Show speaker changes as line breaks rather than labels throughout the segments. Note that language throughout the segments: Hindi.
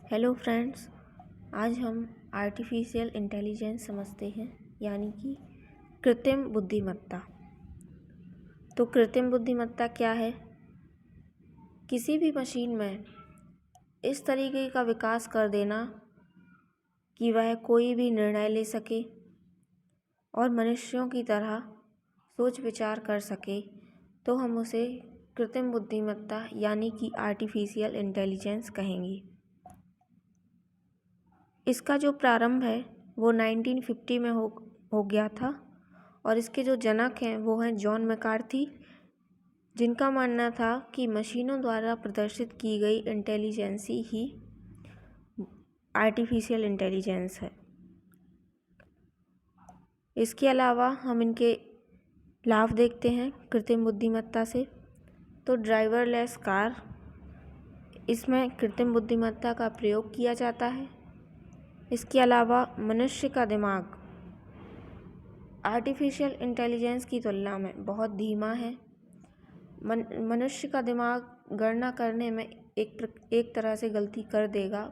हेलो फ्रेंड्स, आज हम आर्टिफिशियल इंटेलिजेंस समझते हैं, यानी कि कृत्रिम बुद्धिमत्ता। तो कृत्रिम बुद्धिमत्ता क्या है? किसी भी मशीन में इस तरीके का विकास कर देना कि वह कोई भी निर्णय ले सके और मनुष्यों की तरह सोच विचार कर सके, तो हम उसे कृत्रिम बुद्धिमत्ता यानी कि आर्टिफिशियल इंटेलिजेंस कहेंगे। इसका जो प्रारंभ है वो 1950 में हो गया था और इसके जो जनक हैं वो हैं जॉन मैकार्थी, जिनका मानना था कि मशीनों द्वारा प्रदर्शित की गई इंटेलिजेंस ही आर्टिफिशियल इंटेलिजेंस है। इसके अलावा हम इनके लाभ देखते हैं कृत्रिम बुद्धिमत्ता से। तो ड्राइवरलेस कार, इसमें कृत्रिम बुद्धिमत्ता का प्रयोग किया जाता है। इसके अलावा मनुष्य का दिमाग आर्टिफिशियल इंटेलिजेंस की तुलना में बहुत धीमा है। मनुष्य का दिमाग गणना करने में एक तरह से गलती कर देगा,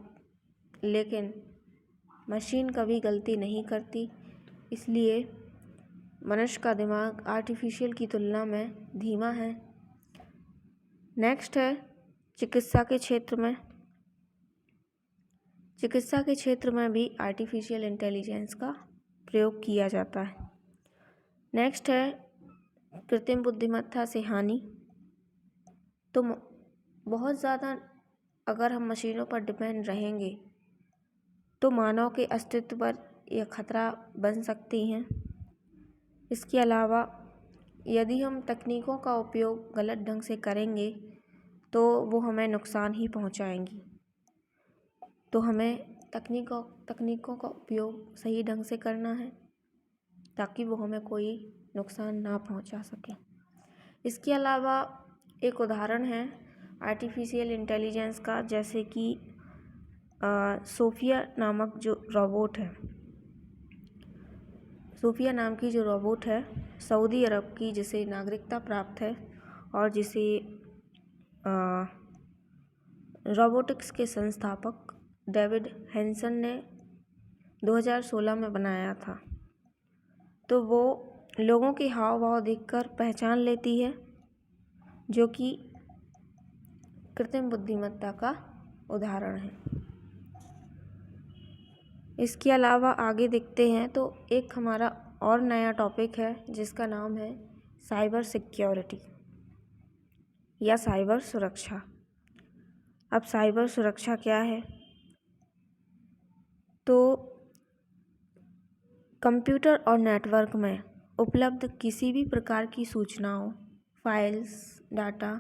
लेकिन मशीन कभी गलती नहीं करती, इसलिए मनुष्य का दिमाग आर्टिफिशियल की तुलना में धीमा है। नेक्स्ट है चिकित्सा के क्षेत्र में। चिकित्सा के क्षेत्र में भी आर्टिफिशियल इंटेलिजेंस का प्रयोग किया जाता है। नेक्स्ट है कृत्रिम बुद्धिमत्ता से हानि। तो बहुत ज़्यादा अगर हम मशीनों पर डिपेंड रहेंगे तो मानव के अस्तित्व पर यह खतरा बन सकती हैं। इसके अलावा यदि हम तकनीकों का उपयोग गलत ढंग से करेंगे तो वो हमें नुकसान ही पहुंचाएंगी। तो हमें तकनीकों का उपयोग सही ढंग से करना है ताकि वो हमें कोई नुकसान ना पहुंचा सके। इसके अलावा एक उदाहरण है आर्टिफिशियल इंटेलिजेंस का, जैसे कि सोफिया नामक जो रोबोट है। सोफिया नाम की जो रोबोट है सऊदी अरब की, जिसे नागरिकता प्राप्त है और जिसे रोबोटिक्स के संस्थापक डेविड हैंसन ने 2016 में बनाया था। तो वो लोगों के हाव भाव देखकर पहचान लेती है, जो कि कृत्रिम बुद्धिमत्ता का उदाहरण है। इसके अलावा आगे देखते हैं तो एक हमारा और नया टॉपिक है जिसका नाम है साइबर सिक्योरिटी या साइबर सुरक्षा। अब साइबर सुरक्षा क्या है? तो कंप्यूटर और नेटवर्क में उपलब्ध किसी भी प्रकार की सूचनाओं, फाइल्स, डाटा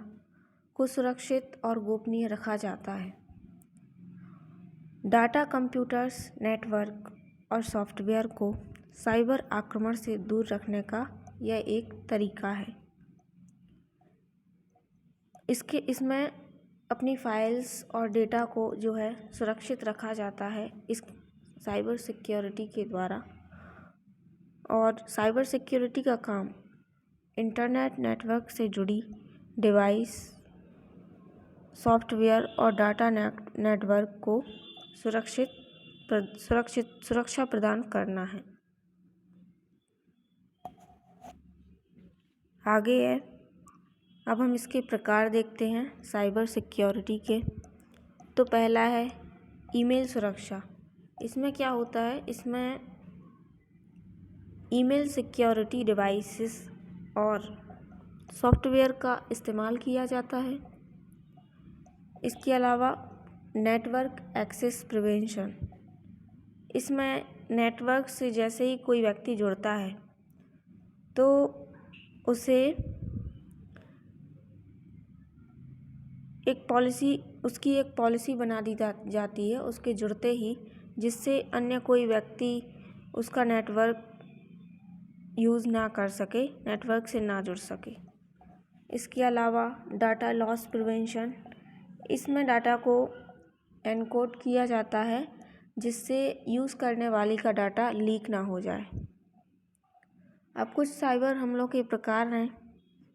को सुरक्षित और गोपनीय रखा जाता है। डाटा, कंप्यूटर्स, नेटवर्क और सॉफ्टवेयर को साइबर आक्रमण से दूर रखने का यह एक तरीका है। इसमें अपनी फाइल्स और डेटा को जो है सुरक्षित रखा जाता है इस साइबर सिक्योरिटी के द्वारा। और साइबर सिक्योरिटी का काम इंटरनेट नेटवर्क से जुड़ी डिवाइस, सॉफ्टवेयर और डाटा नेटवर्क को सुरक्षा प्रदान करना है। आगे है, अब हम इसके प्रकार देखते हैं साइबर सिक्योरिटी के। तो पहला है ईमेल सुरक्षा। इसमें क्या होता है? इसमें ईमेल सिक्योरिटी डिवाइसेस और सॉफ्टवेयर का इस्तेमाल किया जाता है। इसके अलावा नेटवर्क एक्सेस प्रिवेंशन। इसमें नेटवर्क से जैसे ही कोई व्यक्ति जुड़ता है तो उसे उसकी एक पॉलिसी बना दी जाती है उसके जुड़ते ही, जिससे अन्य कोई व्यक्ति उसका नेटवर्क यूज़ ना कर सके, नेटवर्क से ना जुड़ सके। इसके अलावा डाटा लॉस प्रिवेंशन। इसमें डाटा को एनकोड किया जाता है जिससे यूज़ करने वाले का डाटा लीक ना हो जाए। अब कुछ साइबर हमलों के प्रकार हैं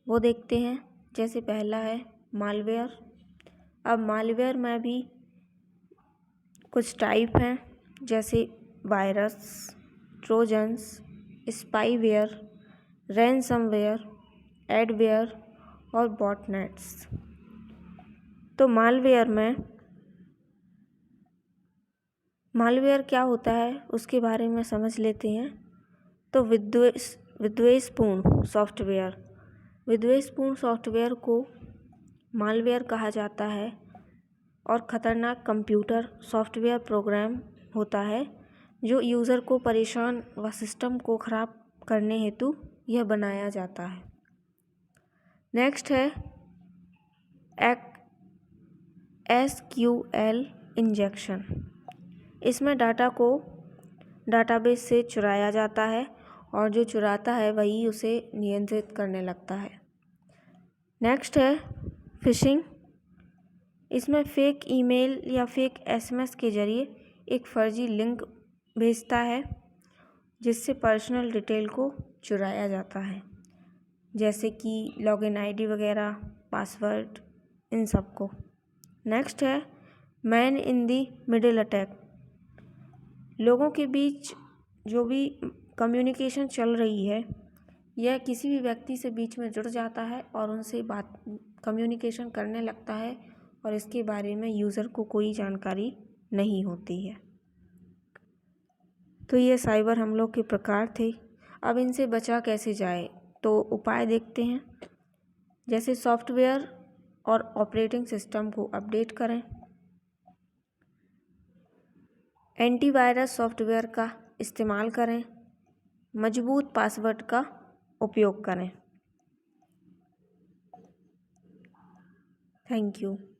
वो देखते हैं। जैसे पहला है मालवेयर। अब मालवेयर में भी कुछ टाइप हैं जैसे virus, trojans, spyware, ransomware, adware और बॉटनेट्स। तो मालवेयर क्या होता है उसके बारे में समझ लेते हैं। तो विद्वेषपूर्ण सॉफ्टवेयर को मालवेयर कहा जाता है और ख़तरनाक कंप्यूटर सॉफ्टवेयर प्रोग्राम होता है जो यूज़र को परेशान व सिस्टम को ख़राब करने हेतु यह बनाया जाता है। नेक्स्ट है SQL इंजेक्शन। इसमें डाटा को डाटाबेस से चुराया जाता है और जो चुराता है वही उसे नियंत्रित करने लगता है। नेक्स्ट है फिशिंग। इसमें फेक ईमेल या फेक SMS के जरिए एक फर्जी लिंक भेजता है जिससे पर्सनल डिटेल को चुराया जाता है, जैसे कि लॉगिन ID वगैरह, पासवर्ड, इन सब को। नेक्स्ट है man in the middle attack. लोगों के बीच जो भी कम्युनिकेशन चल रही है यह किसी भी व्यक्ति से बीच में जुड़ जाता है और उनसे कम्युनिकेशन करने लगता है और इसके बारे में यूज़र को कोई जानकारी नहीं होती है। तो ये साइबर हमलों के प्रकार थे। अब इनसे बचा कैसे जाए तो उपाय देखते हैं। जैसे सॉफ्टवेयर और ऑपरेटिंग सिस्टम को अपडेट करें, एंटीवायरस सॉफ्टवेयर का इस्तेमाल करें, मजबूत पासवर्ड का उपयोग करें। Thank you.